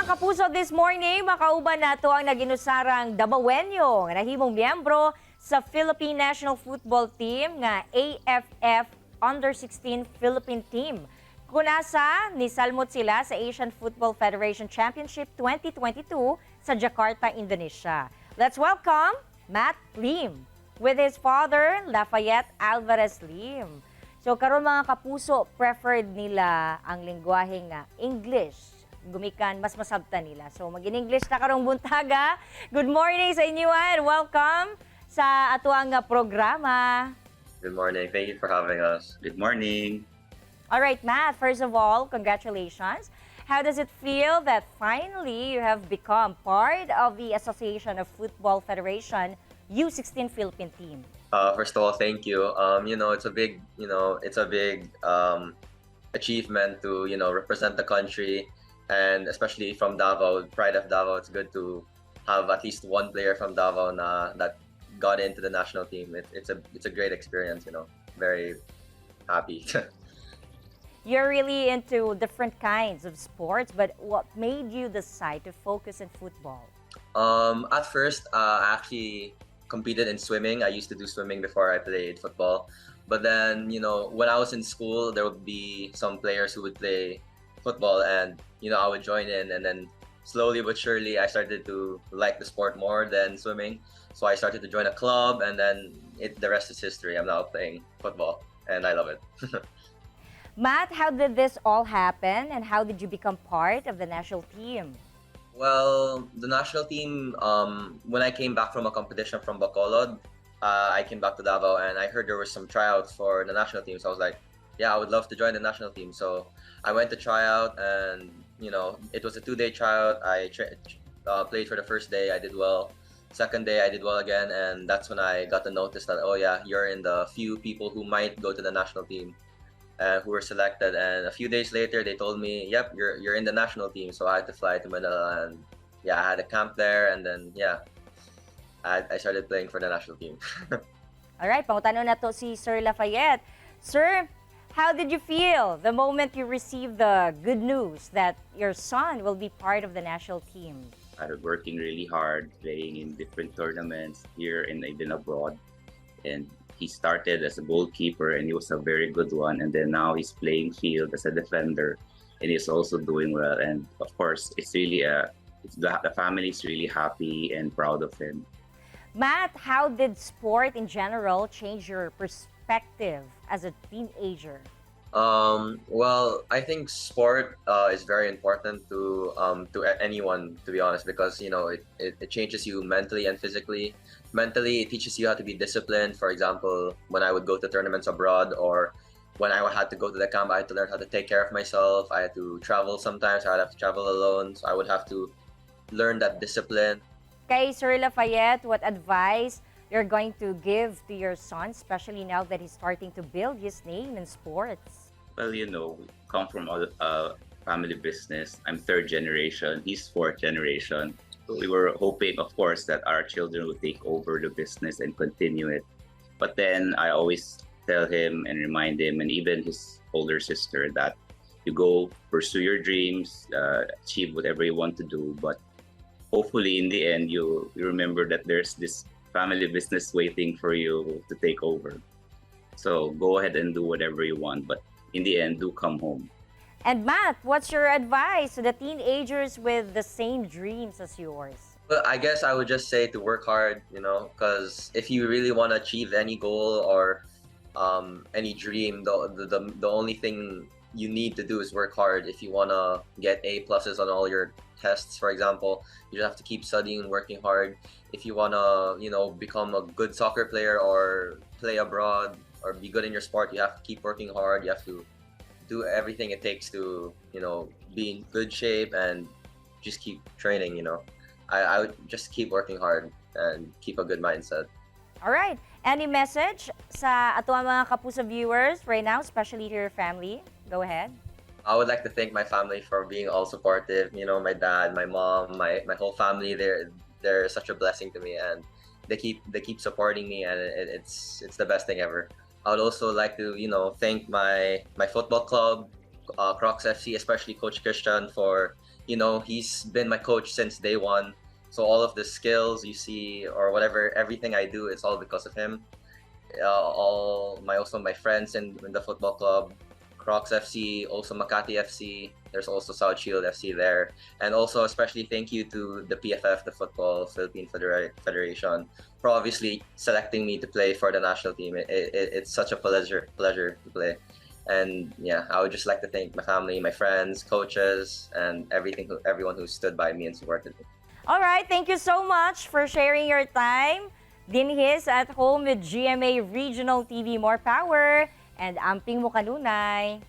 kapuso, this morning, makauban nato ang naginusarang Dabawenyo nga nahimong miyembro sa Philippine National Football Team nga AFF Under-16 Philippine Team. Kunasa, nisalmot sila sa Asian Football Federation Championship 2022 sa Jakarta, Indonesia. Let's welcome Matt Lim with his father, Lafayette Alvarez Lim. So karon mga kapuso, preferred nila ang lengguwaheng English. Gumikan, mas masabta nila. So mag-in-English na karong buntaga. Good morning sa inyo and welcome sa atuang programa. Good morning. Thank you for having us. Good morning. All right, Matt, first of all, congratulations. How does it feel that finally you have become part of the Association of Football Federation U16 Philippine Team? First of all, thank you. It's a big, achievement to, represent the country, and especially from Davao, pride of Davao. It's good to have at least one player from Davao that got into the national team. It's a great experience. Very happy. You're really into different kinds of sports, but what made you decide to focus on football? At first, I actually competed in swimming. I used to do swimming before I played football. But then, when I was in school, there would be some players who would play football, and I would join in, and then slowly but surely I started to like the sport more than swimming. So I started to join a club, and then the rest is history. I'm now playing football and I love it. Matt, how did this all happen and how did you become part of the national team? Well, the national team, when I came back from a competition from Bacolod, I came back to Davao and I heard there were some tryouts for the national team. So I was like, yeah, I would love to join the national team. So I went to tryout, and it was a 2-day tryout. I played for the first day, I did well. Second day, I did well again, and that's when I got the notice that, oh yeah, you're in the few people who might go to the national team, who were selected. And a few days later, they told me, yep, you're in the national team. So I had to fly to Manila, and yeah, I had a camp there, and then yeah, I started playing for the national team. All right, pangutanong na to si Sir Lafayette. Sir, how did you feel the moment you received the good news that your son will be part of the national team? I was working really hard, playing in different tournaments here and even abroad. And he started as a goalkeeper, and he was a very good one. And then now he's playing field as a defender, and he's also doing well. And of course, the family is really happy and proud of him. Matt, how did sport in general change your perspective as a teenager? Well, I think sport is very important to anyone, to be honest, because it changes you mentally and physically. Mentally, it teaches you how to be disciplined. For example, when I would go to tournaments abroad, or when I had to go to the camp, I had to learn how to take care of myself. I had to travel sometimes. I'd have to travel alone, so I would have to learn that discipline. Kay Sir Lafayette, what advice you're going to give to your son, especially now that he's starting to build his name in sports? Well, we come from a family business. I'm third generation, he's fourth generation. So we were hoping, of course, that our children would take over the business and continue it. But then I always tell him and remind him, and even his older sister, that you go pursue your dreams, achieve whatever you want to do, but hopefully in the end you remember that there's this family business waiting for you to take over. So go ahead and do whatever you want, but in the end, do come home. And Matt, what's your advice to the teenagers with the same dreams as yours? Well, I guess I would just say to work hard, because if you really want to achieve any goal or any dream, the only thing you need to do is work hard. If you want to get A pluses on all your tests, for example, you just have to keep studying and working hard. If you want to, become a good soccer player or play abroad or be good in your sport, you have to keep working hard. You have to do everything it takes to, be in good shape and just keep training, I would just keep working hard and keep a good mindset. All right. Any message sa ato mga kapuso viewers right now, especially to your family? Go ahead. I would like to thank my family for being all supportive. My dad, my mom, my whole family. They're such a blessing to me, and they keep supporting me, and it's the best thing ever. I would also like to thank my football club, Crocs FC, especially Coach Christian, for he's been my coach since day one. So all of the skills you see or whatever, everything I do, it's all because of him. Also my friends in the football club, Crocs FC, also Makati FC. There's also South Shield FC there, and also especially thank you to the PFF, the Philippine Federation, for obviously selecting me to play for the national team. It's such a pleasure to play, and yeah, I would just like to thank my family, my friends, coaches, and everyone who stood by me and supported me. All right, thank you so much for sharing your time. Dinhis at home with GMA Regional TV. More power and amping mo kanunay.